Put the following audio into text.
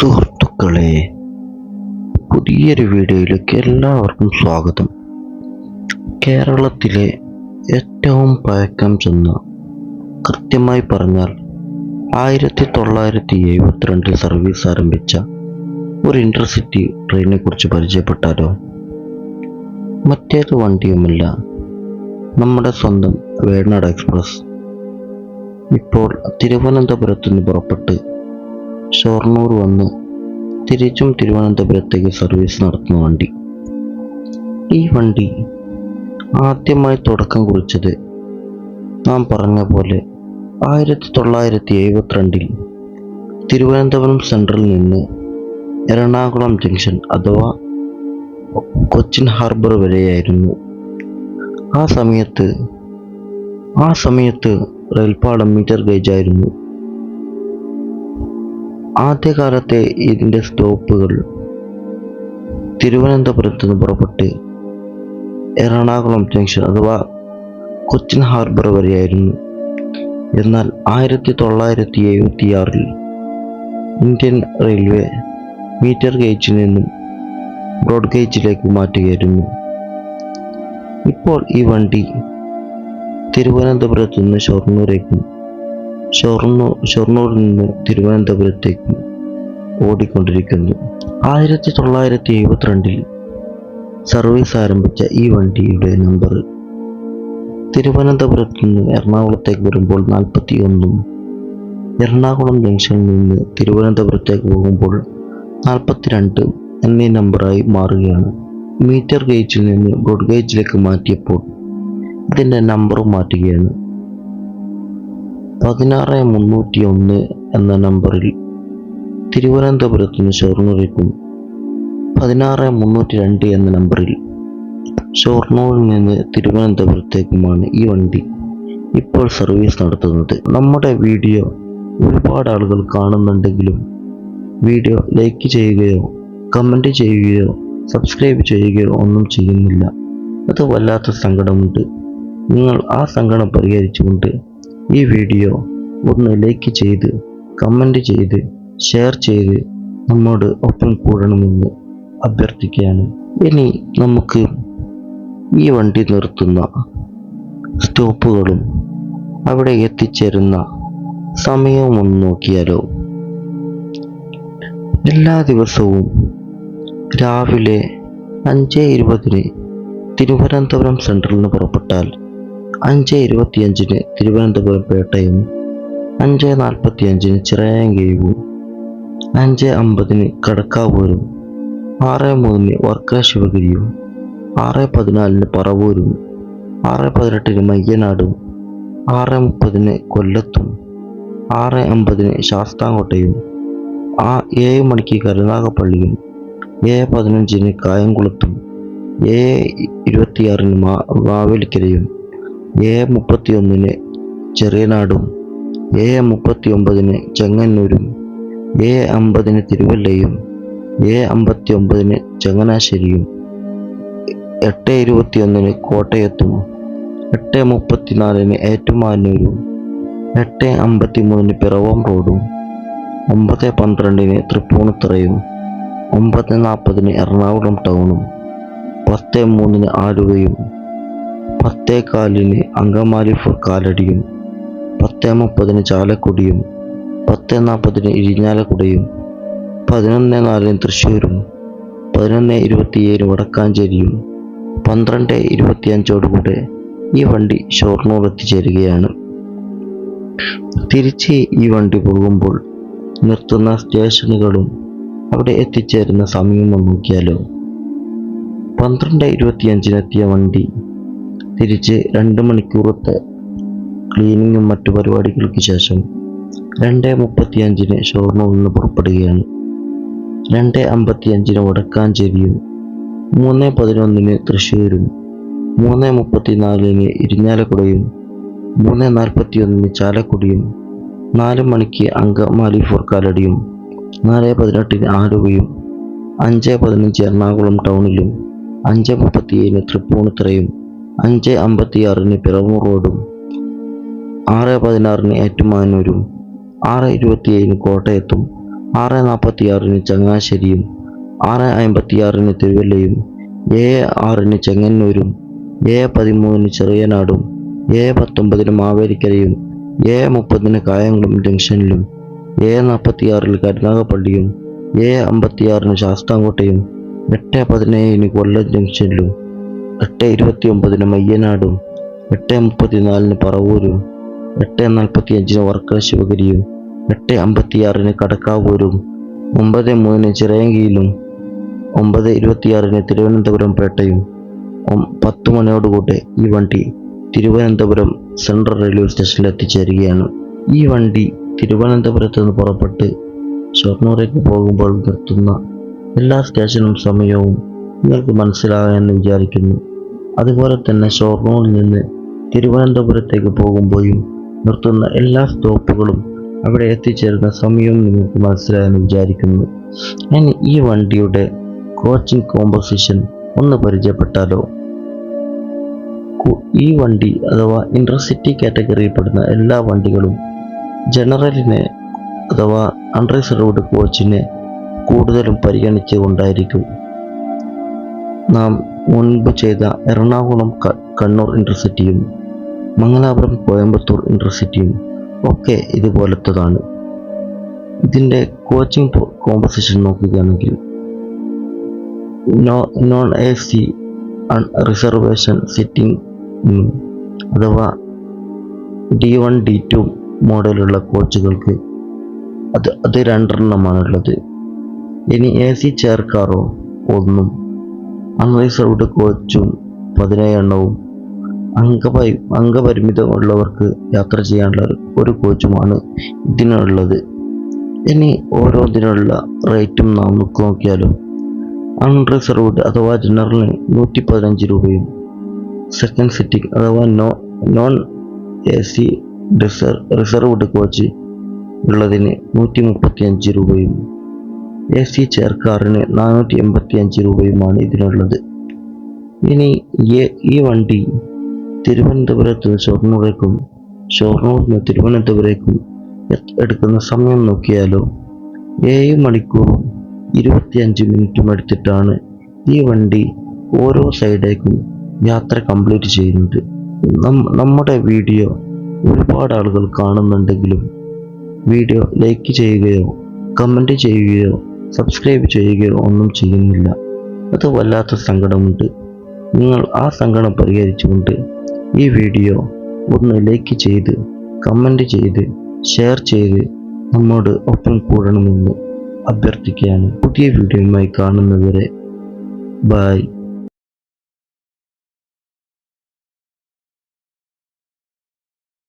സുഹൃത്തുക്കളെ, പുതിയൊരു വീഡിയോയിലേക്ക് എല്ലാവർക്കും സ്വാഗതം. കേരളത്തിലെ ഏറ്റവും പഴക്കം ചെന്ന, കൃത്യമായി പറഞ്ഞാൽ 1972 സർവീസ് ആരംഭിച്ച ഒരു ഇന്റർസിറ്റി ട്രെയിനെ കുറിച്ച് പരിചയപ്പെട്ടാലോ? മറ്റേത് വണ്ടിയുമില്ല, നമ്മുടെ സ്വന്തം വേണാട് എക്സ്പ്രസ്. ഇപ്പോൾ തിരുവനന്തപുരത്ത് നിന്ന് പുറപ്പെട്ട് ഷൊർണൂർ വന്ന് തിരിച്ചും തിരുവനന്തപുരത്തേക്ക് സർവീസ് നടത്തുന്ന വണ്ടി. ഈ വണ്ടി ആദ്യമായി തുടക്കം കുറിച്ചത് നാം പറഞ്ഞ പോലെ 1972 തിരുവനന്തപുരം സെൻട്രലിൽ നിന്ന് എറണാകുളം ജംഗ്ഷൻ അഥവാ കൊച്ചിൻ ഹാർബർ വരെയായിരുന്നു. ആ സമയത്ത് റെയിൽപാളം മീറ്റർ ഗേജ് ആയിരുന്നു. ആദ്യകാലത്തെ ഇതിൻ്റെ സ്റ്റോപ്പുകൾ തിരുവനന്തപുരത്ത് നിന്ന് പുറപ്പെട്ട് എറണാകുളം ജംഗ്ഷൻ അഥവാ കൊച്ചിൻ ഹാർബർ വരെയായിരുന്നു. എന്നാൽ 1976 ഇന്ത്യൻ റെയിൽവേ മീറ്റർ ഗേജിൽ നിന്നും ബ്രോഡ് ഗേജിലേക്ക് മാറ്റുകയായിരുന്നു. ഇപ്പോൾ ഈ വണ്ടി തിരുവനന്തപുരത്ത് നിന്ന് ഷൊർണൂരേക്കും ഷൊർണൂരിൽ നിന്ന് തിരുവനന്തപുരത്തേക്കും ഓടിക്കൊണ്ടിരിക്കുന്നു. 1972 സർവീസ് ആരംഭിച്ച ഈ വണ്ടിയുടെ നമ്പർ തിരുവനന്തപുരത്ത് നിന്ന് എറണാകുളത്തേക്ക് വരുമ്പോൾ 41, എറണാകുളം ജംഗ്ഷനിൽ നിന്ന് തിരുവനന്തപുരത്തേക്ക് പോകുമ്പോൾ 42 എന്നീ നമ്പറായി മാറുകയാണ്. മീറ്റർ ഗേജിൽ നിന്ന് ബ്രോഡ് ഗേജിലേക്ക് മാറ്റിയപ്പോൾ ഇതിൻ്റെ നമ്പറും മാറ്റുകയാണ്. 16301 എന്ന നമ്പറിൽ തിരുവനന്തപുരത്ത് നിന്ന് ഷൊർണൂരേക്കും, 16302 എന്ന നമ്പറിൽ ഷൊർണൂരിൽ നിന്ന് തിരുവനന്തപുരത്തേക്കുമാണ് ഈ വണ്ടി ഇപ്പോൾ സർവീസ് നടത്തുന്നത്. നമ്മുടെ വീഡിയോ ഒരുപാട് ആളുകൾ കാണുന്നുണ്ടെങ്കിലും വീഡിയോ ലൈക്ക് ചെയ്യുകയോ കമൻറ്റ് ചെയ്യുകയോ സബ്സ്ക്രൈബ് ചെയ്യുകയോ ഒന്നും ചെയ്യുന്നില്ല. അത് വല്ലാത്ത സങ്കടമുണ്ട്. നിങ്ങൾ ആ സങ്കടം പരിഹരിച്ചുകൊണ്ട് ഈ വീഡിയോ ഒന്ന് ലൈക്ക് ചെയ്ത് കമൻറ്റ് ചെയ്ത് ഷെയർ ചെയ്ത് നമ്മോട് ഒപ്പം കൂടണമെന്ന് അഭ്യർത്ഥിക്കുകയാണ്. ഇനി നമുക്ക് ഈ വണ്ടി നിർത്തുന്ന സ്റ്റോപ്പുകളും അവിടെ എത്തിച്ചേരുന്ന സമയവും ഒന്ന് നോക്കിയാലോ? എല്ലാ ദിവസവും രാവിലെ 5:20 തിരുവനന്തപുരം സെൻട്രലിൽ നിന്ന് പുറപ്പെട്ടാൽ 5:25 തിരുവനന്തപുരം പേട്ടയും, 5:45 ചിറയൻകീഴും, 5:50 കടക്കാവൂരും, 6:03 വർക്കല ശിവഗിരിയും, 6:14 പറവൂരും, 6:18 മയ്യനാടും, 6:30 കൊല്ലത്തും, 6:50 ശാസ്താംകോട്ടയും, 7 മണിക്ക് കരുനാഗപ്പള്ളിയും, 7:15 കായംകുളത്തും, 7:26 മാവേലിക്കരയും, 7:31 ചെറിയനാടും, 7:39 ചെങ്ങന്നൂരും, 7:50 തിരുവല്ലയും, 7:59 ചങ്ങനാശ്ശേരിയും, 8:21 കോട്ടയത്തും, 8:34 ഏറ്റുമാനൂരും, 8:53 പിറവം റോഡും, 9:12 തൃപ്പൂണിത്തുറയും, 9:40 എറണാകുളം ടൗണും, 10:03 ആലുവയും, 10:15 അങ്കമാലി ഫോർ കാലടിയും, 10:30 ചാലക്കുടിയും, 10:40 ഇരിഞ്ഞാലക്കുടയും, 11:04 തൃശ്ശൂരും, 11:27 വടക്കാഞ്ചേരിയും, 12:25 ഈ വണ്ടി ഷൊർണൂർ എത്തിച്ചേരുകയാണ്. തിരിച്ച് ഈ വണ്ടി പോകുമ്പോൾ നിർത്തുന്ന സ്റ്റേഷനുകളും അവിടെ എത്തിച്ചേരുന്ന സമയവും നോക്കിയാലോ? 12:25 എത്തിയ വണ്ടി തിരിച്ച് 2 മണിക്കൂറത്തെ ക്ലീനിങ്ങും മറ്റു പരിപാടികൾക്ക് ശേഷം 2:35 ഷൊർണൂരിൽ നിന്ന് പുറപ്പെടുകയാണ്. 2:55 വടക്കാഞ്ചേരിയും, 3:11 തൃശ്ശൂരും, 3:34 ഇരിഞ്ഞാലക്കുടയും, 3:41 ചാലക്കുടിയും, 4 മണിക്ക് അങ്കമാലി ഫോർ കാലടിയും, 4:18 ആലുവയും, 5:15 എറണാകുളം ടൗണിലും, 5:37 തൃപ്പൂണിത്തുറയും, 5:56 പിറവം റോഡും, 6:16 ഏറ്റുമാനൂരും, 6:27 കോട്ടയത്തും, 6:46 ചങ്ങനാശ്ശേരിയും 6:56 തിരുവല്ലയും 7:06 ചെങ്ങന്നൂരും 7:13 ചെറിയനാടും 7:19 മാവേലിക്കരയും 7:30 കായംകുളം ജംഗ്ഷനിലും 7:46 കരുനാഗപ്പള്ളിയും 7:56 ശാസ്താംകോട്ടയും 8:17 കൊല്ലം ജംഗ്ഷനിലും 8:29 മയ്യനാടും 8:34 പറവൂരും 8:45 വർക്കല ശിവഗിരിയും 8:56 കടക്കാവൂരും 9:03 ചിറയൻകീഴിലും 9:26 തിരുവനന്തപുരം പേട്ടയും 10 മണിയോടുകൂടെ ഈ വണ്ടി തിരുവനന്തപുരം സെൻട്രൽ റെയിൽവേ സ്റ്റേഷനിൽ എത്തിച്ചേരുകയാണ്. ഈ വണ്ടി തിരുവനന്തപുരത്ത് നിന്ന് പുറപ്പെട്ട് ഷൊർണൂരേക്ക് പോകുമ്പോൾ നിർത്തുന്ന എല്ലാ സ്റ്റേഷനും സമയവും നിങ്ങൾക്ക് മനസ്സിലാകാമെന്ന് വിചാരിക്കുന്നു. അതുപോലെ തന്നെ ഷൊർണൂരിൽ നിന്ന് തിരുവനന്തപുരത്തേക്ക് പോകുമ്പോഴും നിർത്തുന്ന എല്ലാ സ്റ്റോപ്പുകളും അവിടെ എത്തിച്ചേരുന്ന സമയവും നിങ്ങൾക്ക് മനസ്സിലായെന്ന് വിചാരിക്കുന്നു. ഇനി ഈ വണ്ടിയുടെ കോച്ചിങ് കോമ്പോസിഷൻ ഒന്ന് പരിചയപ്പെട്ടാലോ. ഈ വണ്ടി അഥവാ ഇന്റർസിറ്റി കാറ്റഗറിയിൽപ്പെടുന്ന എല്ലാ വണ്ടികളും ജനറലിനെ അഥവാ അൺറിസർവ്ഡ് കോച്ചിനെ കൂടുതലും പരിഗണിച്ചുകൊണ്ടായിരിക്കും. നാം മുൻപ് ചെയ്ത എറണാകുളം കണ്ണൂർ ഇന്റർസിറ്റിയും മംഗലാപുരം കോയമ്പത്തൂർ ഇന്റർസിറ്റിയും ഒക്കെ ഇതുപോലത്തതാണ്. ഇതിൻ്റെ കോച്ചിങ് കോമ്പോസിഷൻ നോക്കുകയാണെങ്കിൽ നോൺ AC റിസർവേഷൻ സിറ്റിംഗ് അഥവാ D1 D2 മോഡലുള്ള കോച്ചുകൾക്ക് അത് 2 ഇനി AC ചെയർ കാറോ 1, അൺറിസർവ്ഡ് കോച്ചും 17 അംഗപരിമിതമുള്ളവർക്ക് യാത്ര ചെയ്യാനുള്ള ഒരു കോച്ചുമാണ് ഇതിനുള്ളത്. ഇനി ഓരോന്നിനുള്ള റേറ്റും നാം നോക്കിയാലോ. അൺറിസർവ്ഡ് അഥവാ ജനറലിന് 115 രൂപയും സെക്കൻഡ് സിറ്റിംഗ് അഥവാ നോൺ AC റിസർവ്ഡ് കോച്ച് ഉള്ളതിന് 135 രൂപയും AC ചെയർ കാറിന് 485 രൂപയുമാണ് ഇതിനുള്ളത്. ഇനി ഈ വണ്ടി തിരുവനന്തപുരത്ത് നിന്ന് ഷൊർണൂരേക്കും ഷൊർണൂരിൽ നിന്ന് തിരുവനന്തപുരേക്കും എടുക്കുന്ന സമയം നോക്കിയാലോ. 7 മണിക്കൂറും 25 മിനിറ്റും എടുത്തിട്ടാണ് ഈ വണ്ടി ഓരോ സൈഡേക്കും യാത്ര കംപ്ലീറ്റ് ചെയ്യുന്നത്. നമ്മുടെ വീഡിയോ ഒരുപാട് ആളുകൾ കാണുന്നുണ്ടെങ്കിലും വീഡിയോ ലൈക്ക് ചെയ്യുകയോ കമൻറ്റ് ചെയ്യുകയോ സബ്സ്ക്രൈബ് ചെയ്യുകയോ ഒന്നും ചെയ്യുന്നില്ല. അത് വല്ലാത്ത സങ്കടമുണ്ട്. നിങ്ങൾ ആ സങ്കടം പരിഹരിച്ചുകൊണ്ട് ഈ വീഡിയോ ഒന്ന് ലൈക്ക് ചെയ്ത് കമൻറ്റ് ചെയ്ത് ഷെയർ ചെയ്ത് നമ്മോട് ഒപ്പം കൂടണമെന്ന് അഭ്യർത്ഥിക്കുകയാണ്. പുതിയ വീഡിയോയുമായി കാണുന്നതുവരെ ബൈ.